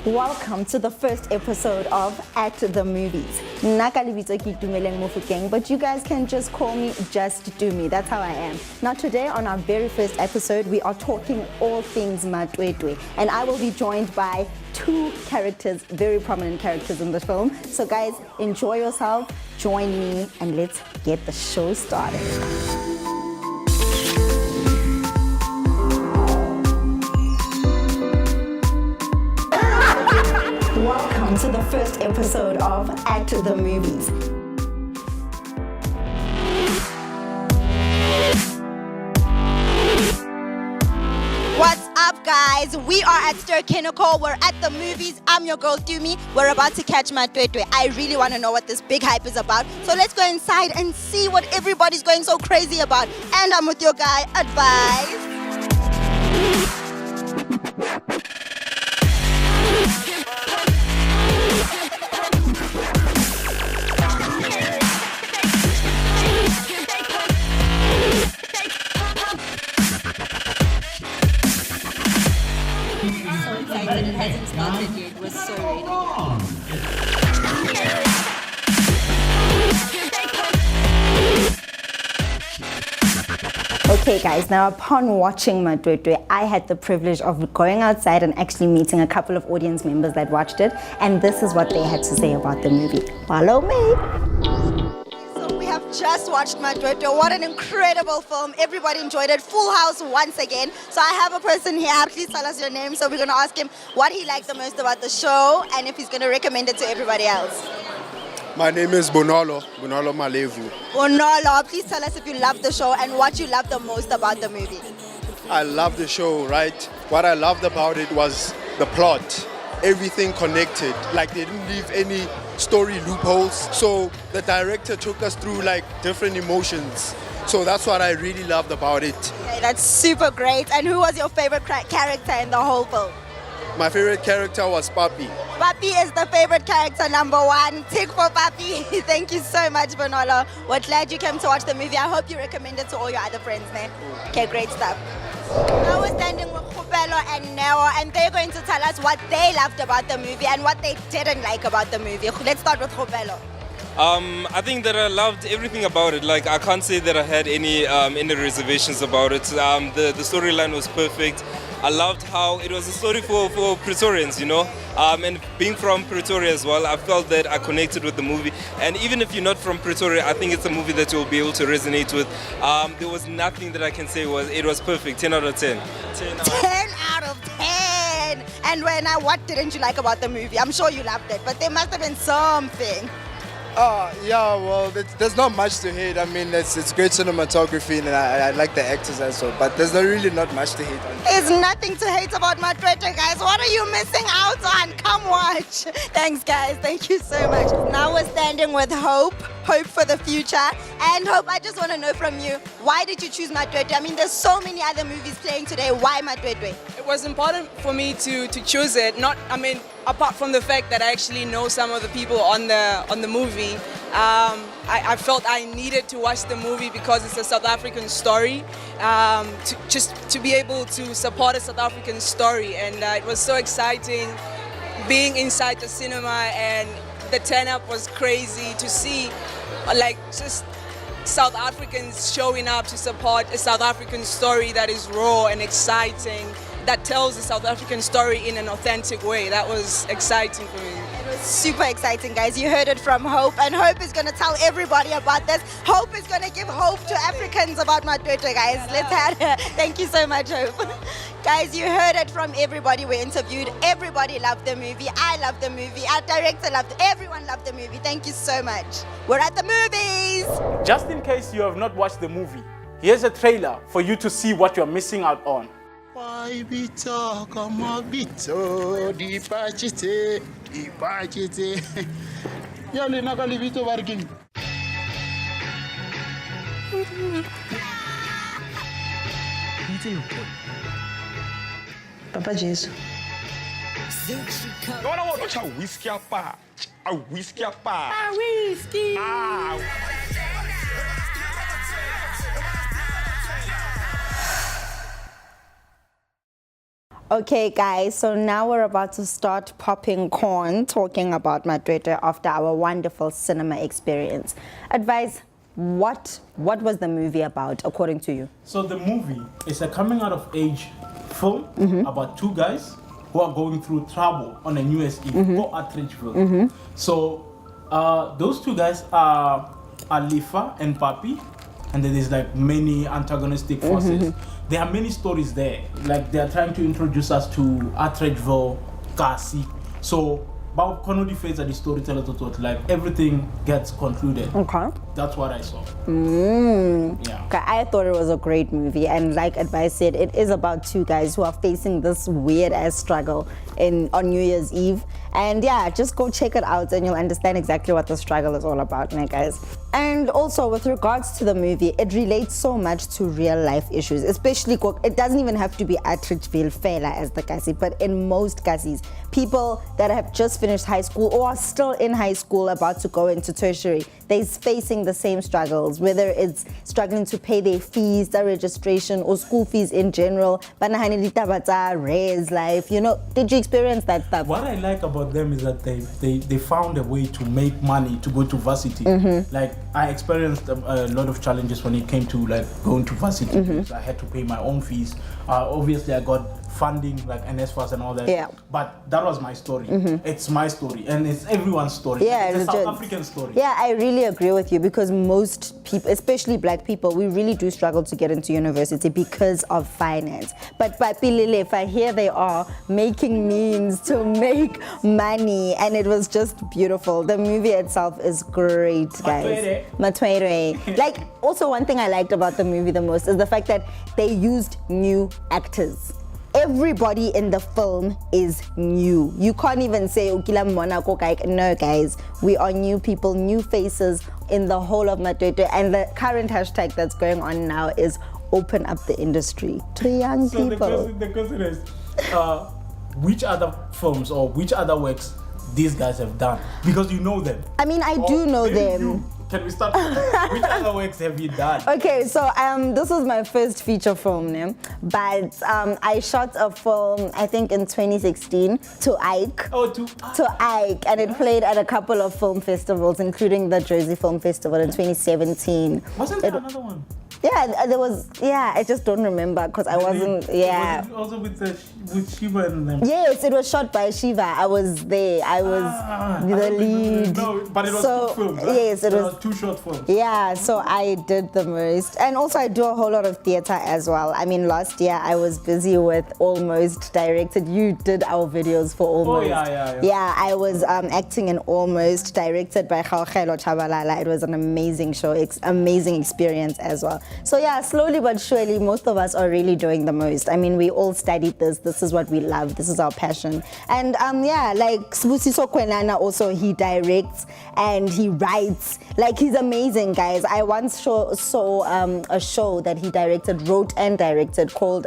Welcome to the first episode of At the Movies. But you guys can just call me Just Do Me. That's how I am. Now today on our very first episode, we are talking all things Matwetwe. And I will be joined by two characters, very prominent characters in the film. So guys, enjoy yourself, join me, and let's get the show started. Welcome to the first episode of At the Movies. What's up, guys? We are at Stir Kinnico. We're at the movies. I'm your girl, Dumi. We're about to catch Matwetwe. I really want to know what this big hype is about. So let's go inside and see what everybody's going so crazy about. And I'm with your guy, Advice. It hasn't started yet. We're so ready. Okay guys, now upon watching Matwetwe, I had the privilege of going outside and actually meeting a couple of audience members that watched it, and this is what they had to say about the movie. Follow me. We have just watched Matwetwe. What an incredible film. Everybody enjoyed it. Full house once again. So I have a person here. Please tell us your name. So we're going to ask him what he liked the most about the show and if he's going to recommend it to everybody else. My name is Bonolo Malevu. Bonolo, please tell us if you loved the show and what you loved the most about the movie. I love the show, right? What I loved about it was the plot. Everything connected, like they didn't leave any story loopholes. So the director took us through like different emotions. So that's what I really loved about it. Okay, that's super great. And who was your favorite character in the whole film? My favorite character was Papi. Papi is the favorite character number one. Tick for Papi. Thank you so much, Bonolo. We're glad you came to watch the movie. I hope you recommend it to all your other friends, man. Okay, great stuff. Now we're standing with Nobela and Neo, and they're going to tell us what they loved about the movie and what they didn't like about the movie. Let's start with Nobela. I think that I loved everything about it. Like, I can't say that I had any reservations about it. The storyline was perfect. I loved how it was a story for Pretorians, you know. And being from Pretoria as well, I felt that I connected with the movie. And even if you're not from Pretoria, I think it's a movie that you'll be able to resonate with. There was nothing that I can say it was perfect. 10 out of 10. 10 out of 10. And what didn't you like about the movie? I'm sure you loved it, but there must have been something. Yeah, well, there's not much to hate. I mean, it's great cinematography and I like the actors and so, but there's really not much to hate on. There's nothing to hate about Matwetwe, guys. What are you missing out on? Come watch. Thanks, guys. Thank you so much. Now we're standing with Hope for the future. And Hope, I just want to know from you, why did you choose Matwetwe? I mean, there's so many other movies playing today. Why Matwetwe? It was important for me to choose it. Apart from the fact that I actually know some of the people on the movie, I felt I needed to watch the movie because it's a South African story, to be able to support a South African story. And it was so exciting being inside the cinema, and the turn-up was crazy to see, like, just South Africans showing up to support a South African story that is raw and exciting, that tells the South African story in an authentic way. That was exciting for me. It was super exciting, guys. You heard it from Hope, and Hope is going to tell everybody about this. Hope is going to give hope to Africans about Matwetwe, guys. Let's have her. Thank you so much, Hope. Guys, you heard it from everybody we interviewed. Everybody loved the movie. I loved the movie. Our director loved it. Everyone loved the movie. Thank you so much. We're at the movies. Just in case you have not watched the movie, here's a trailer for you to see what you're missing out on. Papa Jesus. Agora vou deixar o whisky a pá. A whisky a pá. A whisky. Okay, guys, so now we're about to start popping corn, talking about Matwetwe after our wonderful cinema experience. Advise, what was the movie about, according to you? So the movie is a coming out of age film about two guys who are going through trouble on a New Year's Eve or Atteridgeville. So those two guys are Alifa and Papi, and then there's like many antagonistic forces. There are many stories there. Like they are trying to introduce us to Atteridgeville, Kasi. So Bob Conodi face at the storyteller to like everything gets concluded. Okay. That's what I saw. Yeah. Okay, I thought it was a great movie, and like Advice said, it is about two guys who are facing this weird ass struggle on New Year's Eve. And yeah, just go check it out and you'll understand exactly what the struggle is all about, guys. And also with regards to the movie, it relates so much to real life issues, especially it doesn't even have to be Atteridgeville Fela as the Kasi, but in most Kasis, people that have just finished high school or are still in high school about to go into tertiary, they're facing the same struggles, whether it's struggling to pay their fees, their registration, or school fees in general. Res life, did you experience that stuff? What I like about them is that they found a way to make money to go to varsity. Like I experienced a lot of challenges when it came to like going to varsity because I had to pay my own fees. Obviously I got funding like NSFAS and all that. Yeah. But that was my story. It's my story and it's everyone's story. Yeah, it's a South African story. Yeah, I really agree with you because most people, especially black people, we really do struggle to get into university because of finance. But Papilile, here they are making means to make money, and it was just beautiful. The movie itself is great, guys. Matwetwe. Like, also one thing I liked about the movie the most is the fact that they used new actors. Everybody in the film is new. You can't even say Ukila Monaco. No, guys, we are new people, new faces in the whole of Matwetwe. And the current hashtag that's going on now is open up the industry to young people. The question is, which other films or which other works these guys have done? Because you know them. I mean, I do know them. Can we start? Which other works have you done? Okay, so this was my first feature film, but I shot a film, I think in 2016, to Ike. Oh, to Ike, and it played at a couple of film festivals, including the Jersey Film Festival in 2017. Wasn't there another one? Yeah, there was. Yeah, I just don't remember because I wasn't. Yeah. Was it also with Shiva and them? Yes, it was shot by Shiva. I was there. I was the lead. No, but it was two films. Right? Yes, it was 2 short films. Yeah, so I did the most, and also I do a whole lot of theater as well. I mean, last year I was busy with Almost directed. You did our videos for Almost. Oh yeah. Yeah, I was acting in Almost, directed by Khwinana Chabalala. It was an amazing show, amazing experience as well. So yeah, slowly but surely, most of us are really doing the most. I mean, we all studied this. This is what we love. This is our passion. And yeah, like Sibusiso Khwinana also, he directs and he writes. Like, he's amazing, guys. I once saw a show that he wrote and directed called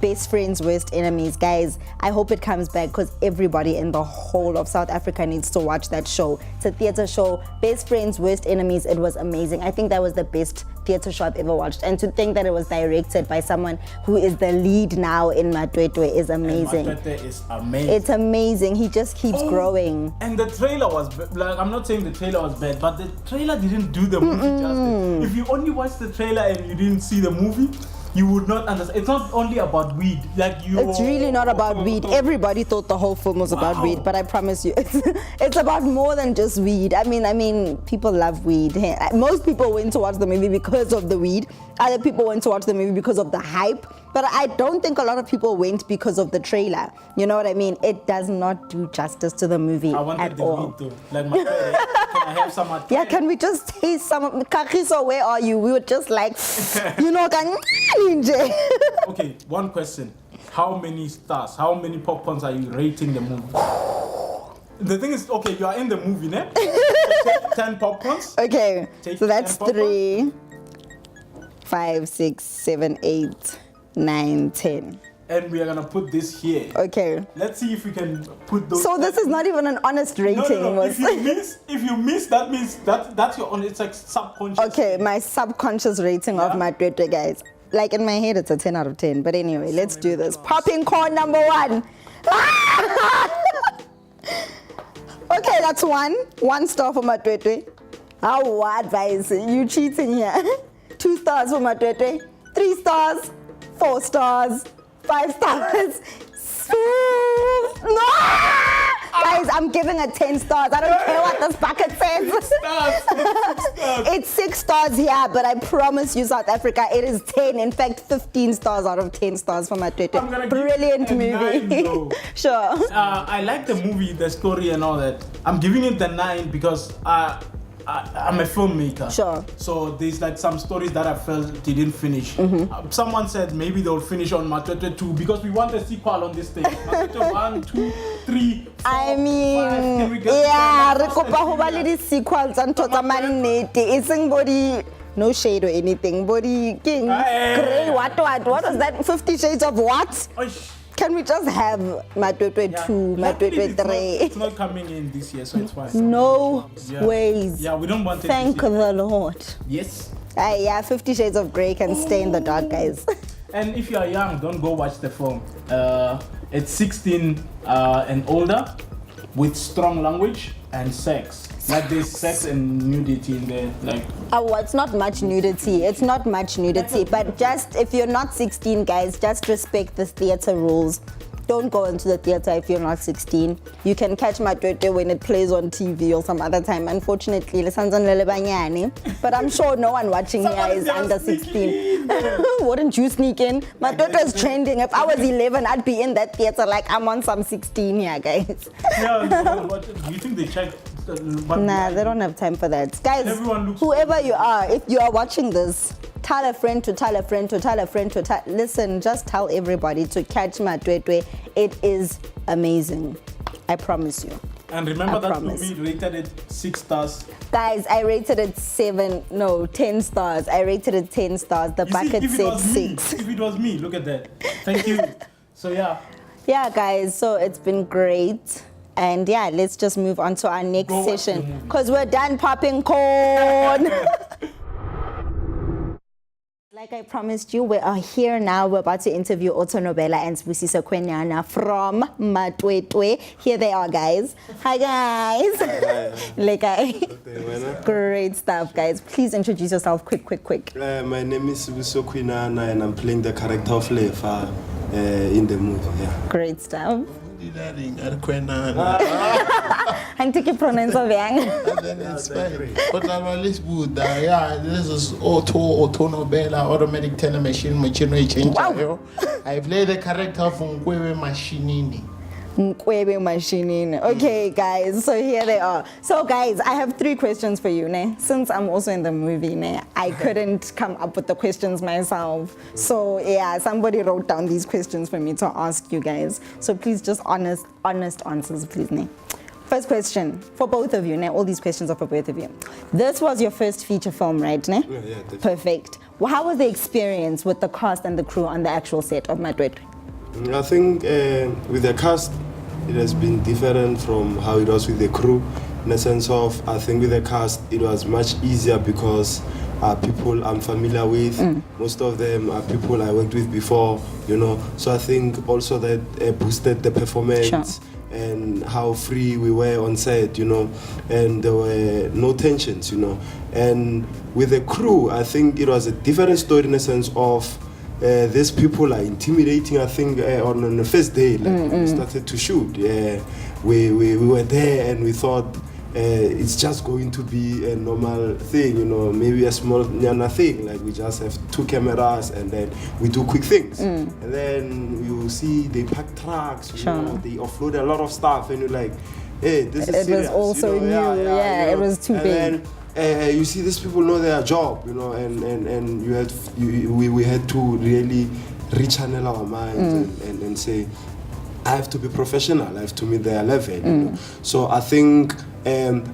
Best Friends, Worst Enemies. Guys, I hope it comes back because everybody in the whole of South Africa needs to watch that show. It's a theater show. Best Friends, Worst Enemies. It was amazing. I think that was the best theater show I've ever watched, and to think that it was directed by someone who is the lead now in Matwetwe is amazing. Matwetwe is amazing. It's amazing. He just keeps growing. And the trailer was like, I'm not saying the trailer was bad, but the trailer didn't do the movie justice. If you only watched the trailer and you didn't see the movie, you would not understand. It's not only about weed. It's really not about weed. Everybody thought the whole film was about weed, but I promise you, it's about more than just weed. I mean, people love weed. Most people went to watch the movie because of the weed. Other people went to watch the movie because of the hype. But I don't think a lot of people went because of the trailer. You know what I mean? It does not do justice to the movie at all. Weed too. Like my parents, can I have some? Yeah, can we just taste some? Kakiso, where are you? We were just like, Okay, one question. How many stars, how many popcorns are you rating the movie? The thing is, okay, you are in the movie, ne? 10 popcorns. Okay, so that's 10 3, 5, 6, 7, 8, 9, 10. And we are gonna put this here. Okay. Let's see if we can put those. So this is not even an honest rating. No. If you miss, that means that's your own. It's like subconscious. Okay, my subconscious rating of Matwetwe, guys. like in my head, it's a 10 out of 10. But anyway, let's do this. Popping corn number 1. Okay, that's 1. 1 star for Matwetwe. How what, guys? You cheating here. 2 stars for Matwetwe. 3 stars. 4 stars. 5 stars. No! Guys, I'm giving it 10 stars. I don't care what this bucket says. It's 6 stars here, but I promise you, South Africa, it is 10. In fact, 15 stars out of 10 stars for Matwetwe. Brilliant movie. 9, Sure. I like the movie, the story, and all that. I'm giving it the 9 because I'm a filmmaker. Sure. So there's like some stories that I felt didn't finish. Someone said maybe they'll finish on Matwetwe 2 because we want a sequel on this thing. Matwetwe 1, 2, 3, 4, I mean, 5. Can we get yeah, to re kopa ho ba le di sequels and tota manete. Isn't body no shade or anything. Body king gray what was that? 50 Shades of what? Can we just have Matwetwe 2, Matwetwe 3? It's not coming in this year, so it's fine. No ways. Yeah, we don't want it. Thank the Lord. Yes. Yeah, 50 Shades of Grey can stay in the dark, guys. And if you are young, don't go watch the film. It's 16 and older, with strong language and sex. Like there's sex and nudity in there. Like Oh, it's not much nudity. It's not much nudity. But just if you're not 16, guys, just respect the theater rules. Don't go into the theater if you're not 16. You can catch Matwetwe when it plays on TV or some other time. Unfortunately, but I'm sure no one watching here is under 16. Wouldn't you sneak in? Matwetwe is trending. If I was 11, I'd be in that theater like I'm on some 16 here, guys. yeah, but do you think they check? Nah, they don't have time for that. Guys, Everyone looks whoever you are, if you are watching this, tell a friend to tell a friend to tell a friend to tell. Listen, just tell everybody to catch Matwetwe. It is amazing. I promise you. And remember that promise. movie rated it 6 stars. Guys, I rated it 10 stars. I rated it 10 stars. The bucket said 6. If it was me, look at that. Thank you. So yeah. Yeah, guys, so it's been great. And yeah, let's just move on to our next Go watch the session movie. because we're done popping corn. Like I promised you, we are here now. We're about to interview Otto, Nobela and Sibusiso Khwinana from Matwetwe. Here they are, guys. Hi, guys. Hi. Great stuff, guys. Please introduce yourself quick. My name is Sibusiso Khwinana and I'm playing the character of Lefa in the movie. Yeah. Great stuff. Khwinana. And take your pronounce of yang. Then it's fine. But let's put yeah, this is Otto Nobela, automatic teller machine, Wow. I play the character from Nkwewe Machinini. Nkwebe Machinini. Okay, guys, so here they are. So, guys, I have 3 questions for you, ne? Since I'm also in the movie, ne? I couldn't come up with the questions myself. So, yeah, somebody wrote down these questions for me to ask you guys. So, please, just honest answers, please, ne? First question for both of you, ne? All these questions are for both of you. This was your first feature film, right, ne? Yeah, definitely. Perfect. Well, how was the experience with the cast and the crew on the actual set of Matwetwe? I think with the cast, it has been different from how it was with the crew. In the sense of, I think with the cast, it was much easier because people I'm familiar with. Most of them are people I worked with before, you know. So I think also that boosted the performance. Sure. And how free we were on set, you know, and there were no tensions, you know. And with the crew, I think it was a different story in the sense of these people are intimidating. I think on the first day, like when we started to shoot, we were there and we thought it's just going to be a normal thing, you know, maybe a small nyana thing, like we just have 2 cameras and then we do quick things. And then you see they pack trucks, you know, they offload a lot of stuff and you're like, hey, this is serious. It was also you know? new, yeah, you know? it was too big. Then, you see these people know their job, you know, and we had to really rechannel our minds and say, I have to be professional, I have to meet their level. You know? So I think,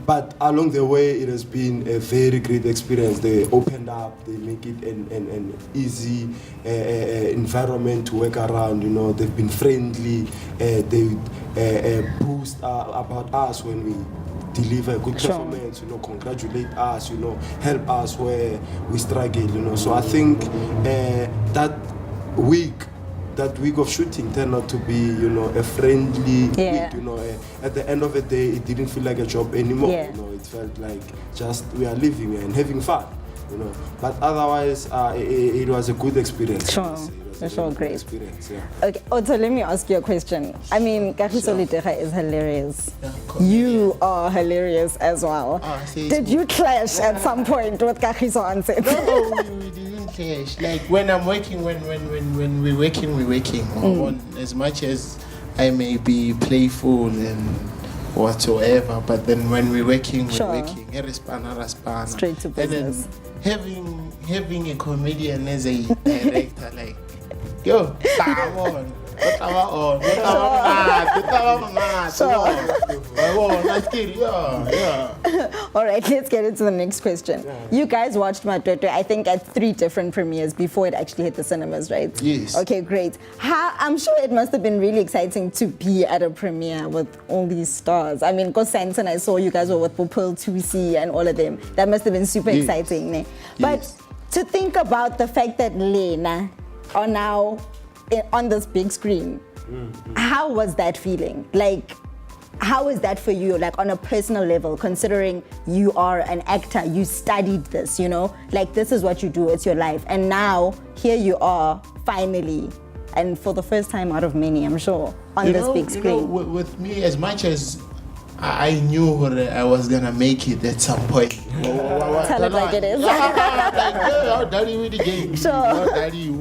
but along the way, it has been a very great experience. They opened up, they make it an easy environment to work around, you know, they've been friendly, they boost about us when we deliver a good performance, you know, congratulate us, you know, help us where we struggle, you know. So I think that week of shooting turned out to be, you know, a friendly week, you know. At the end of the day, it didn't feel like a job anymore, you know. It felt like just we are living and having fun, you know. But otherwise, it was a good experience. Sure. Great experience, Okay, Otto, let me ask you a question. I mean, Kagiso Litera is hilarious. You are hilarious as well. Did you clash at some point with Kagiso on set? No, we didn't clash. Like when I'm working, when we're working. As much as I may be playful and whatsoever, but then when we're working, we're working. Straight to business. And then having a comedian as a director, like, yo, come on. All right, let's get into the next question. You guys watched Matwetwe, I think, at 3 different premieres before it actually hit the cinemas, right? Yes. Okay, great. I'm sure it must have been really exciting to be at a premiere with all these stars. I mean, because Sanson, I saw you guys were with Popul, 2C, and all of them. That must have been super exciting. Ne? But to think about the fact that Lena are now on this big screen, how was that feeling? Like, how is that for you, like on a personal level, considering you are an actor, you studied this, you know, like this is what you do, it's your life. And now here you are finally, and for the first time out of many, I'm sure, on this big screen. You know, with me, as much as I knew I was gonna make it at some point. Tell it like it is. Daddy with the game. Sure. Daddy,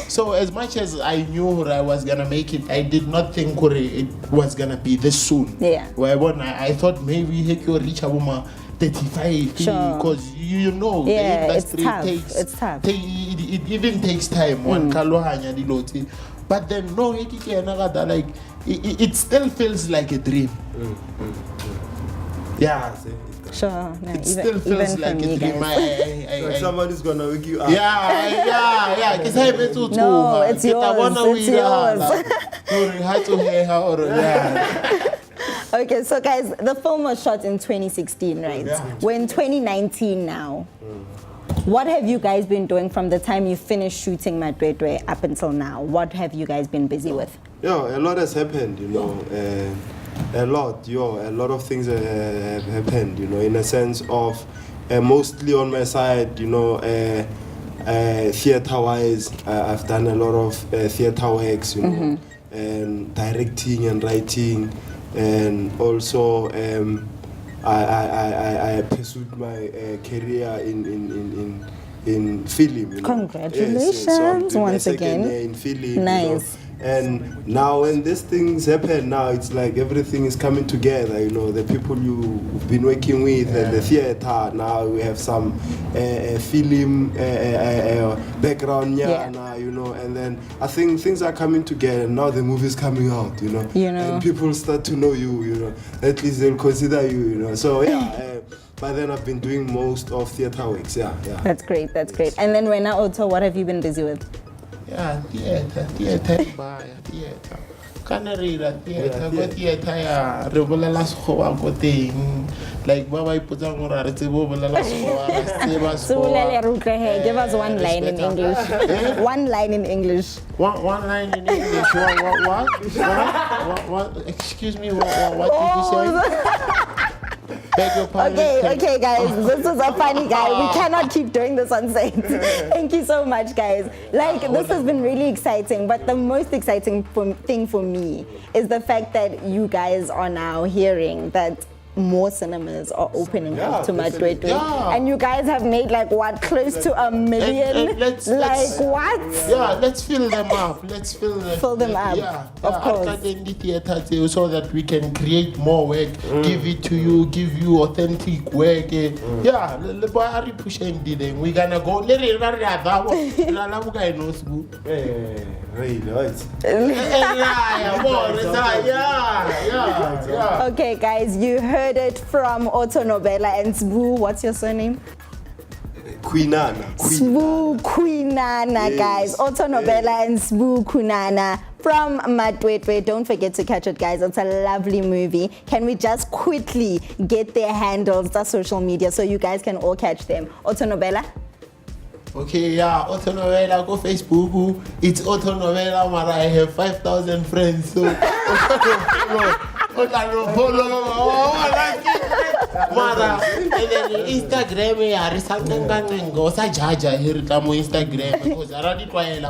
so as much as I knew I was gonna make it, I did not think it was gonna be this soon. Yeah. I thought maybe he could reach a woman 35, because you know the industry it's tough. It even takes time. But then no, like it still feels like a dream. Yeah. Sure. No, it still feels like a dream. Like somebody's gonna wake you up. Yeah. No, it's yours. Okay, so guys, the film was shot in 2016, right? Yeah. We're in 2019 now. What have you guys been doing from the time you finished shooting Matwetwe up until now? What have you guys been busy with? A lot has happened, you know. A lot of things have happened, you know, in a sense of mostly on my side, you know, theater-wise, I've done a lot of theater works, you know, and directing and writing, and also I pursued my career in film. You know? Congratulations, yes, so once again. In film, nice. You know? And now when these things happen, now it's like everything is coming together, you know, the people you've been working with and the theater, now we have some film background now, you know, and then I think things are coming together. Now the movie's coming out, you know, and people start to know you, you know, at least they'll consider you, you know, so by then I've been doing most of theater works, That's great. And then Wena Otto, what have you been busy with? Theater. Kana read theater, go theater ya re bolela sekgowa go teng, like ba ba ipotsa gore re tse bo bolela sekgowa give us one line in English. One line in English. One line in English. What? Excuse me, what did you say? Okay, guys, this is a funny guy. We cannot keep doing this on set. Thank you so much, guys. Like, this has been really exciting, but the most exciting thing for me is the fact that you guys are now hearing that more cinemas are opening up to Matwetwe. And you guys have made like what, close to 1 million? Let's what? Yeah, let's fill them up. Fill them up. Yeah, of course. In the theater so that we can create more work, give it to you, give you authentic work. Yeah, we're gonna go. Okay, guys, you heard it from Otto, Nobela, and Sibu. What's your surname? Khwinana. Khwinana, guys. Otto, Nobela, and Khwinana from Matwetwe. Don't forget to catch it, guys. It's a lovely movie. Can we just quickly get their handles, their social media, so you guys can all catch them? Otto, Nobela? Okay, yeah, Otto Nobela, go Facebook. It's Otto Nobela, but I have 5,000 friends, so Mara, and then Instagram, yeah, go jaja here, Instagram, because I already tried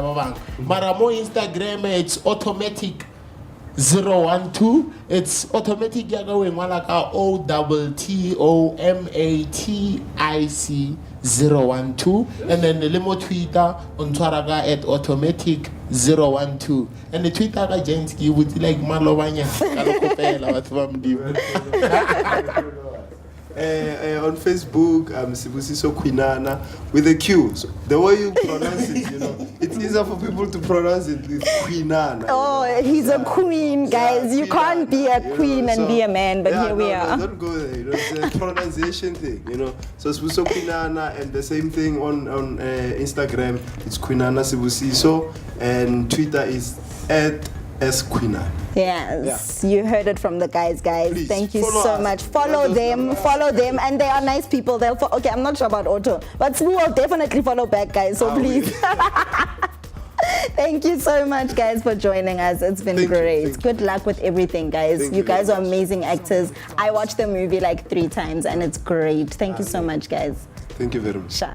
Mara, more Instagram, it's automatic 012. It's automatic, you're going Malaka OTTOMATIC 012, and then the limo Twitter on Twaraga at automatic 012, and the Twitter agent you would like Malovanya. On Facebook, Sibusiso Khwinana with a Q. So the way you pronounce it, it's easier for people to pronounce it with Khwinana. Oh, he's a queen, guys. You can't be a queen and be a man, but here we are. Don't go there. It's a pronunciation thing, So Sibusiso Khwinana, and the same thing on Instagram. It's Khwinana Sibusiso, and Twitter is @Khwinana. Yes, You heard it from the guys. Please, thank you so much. Follow them, and they are nice people. Okay, I'm not sure about Otto, but we will definitely follow back, guys. So please. Thank you so much, guys, for joining us. It's been great. Good luck with everything, guys. You guys are amazing actors. I watched the movie like 3 times, and it's great. Thank you so much, guys. Thank you very much. Ciao.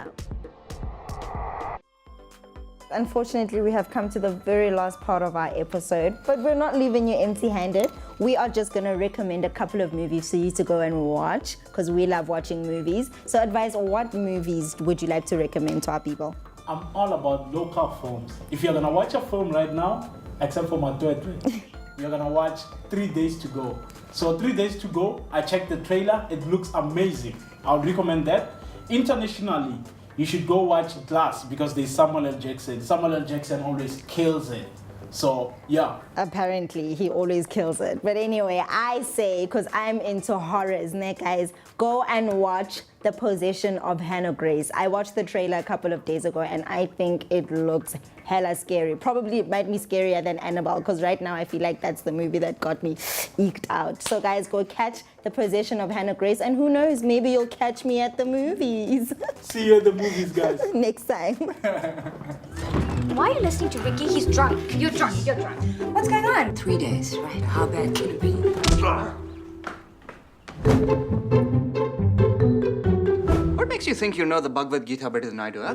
Unfortunately, we have come to the very last part of our episode, but we're not leaving you empty-handed. We are just going to recommend a couple of movies for you to go and watch, because we love watching movies. So advise, what movies would you like to recommend to our people? I'm all about local films. If you're going to watch a film right now, except for Matwetwe, you're going to watch 3 Days to Go. So 3 Days to Go, I checked the trailer. It looks amazing. I would recommend that. Internationally, you should go watch Glass, because there's Samuel L. Jackson. Samuel L. Jackson always kills it. So, yeah. Apparently, he always kills it. But anyway, I say, because I'm into horrors, guys, go and watch The Possession of Hannah Grace. I watched the trailer a couple of days ago, and I think it looks hella scary. Probably it might be scarier than Annabelle, because right now I feel like that's the movie that got me eked out. So guys, go catch The Possession of Hannah Grace, and who knows, maybe you'll catch me at the movies. See you at the movies, guys. Next time. Why are you listening to Ricky? He's drunk. You're drunk. What's going on? 3 days, right? How bad can it be? What makes you think you know the Bhagavad Gita better than I do, huh?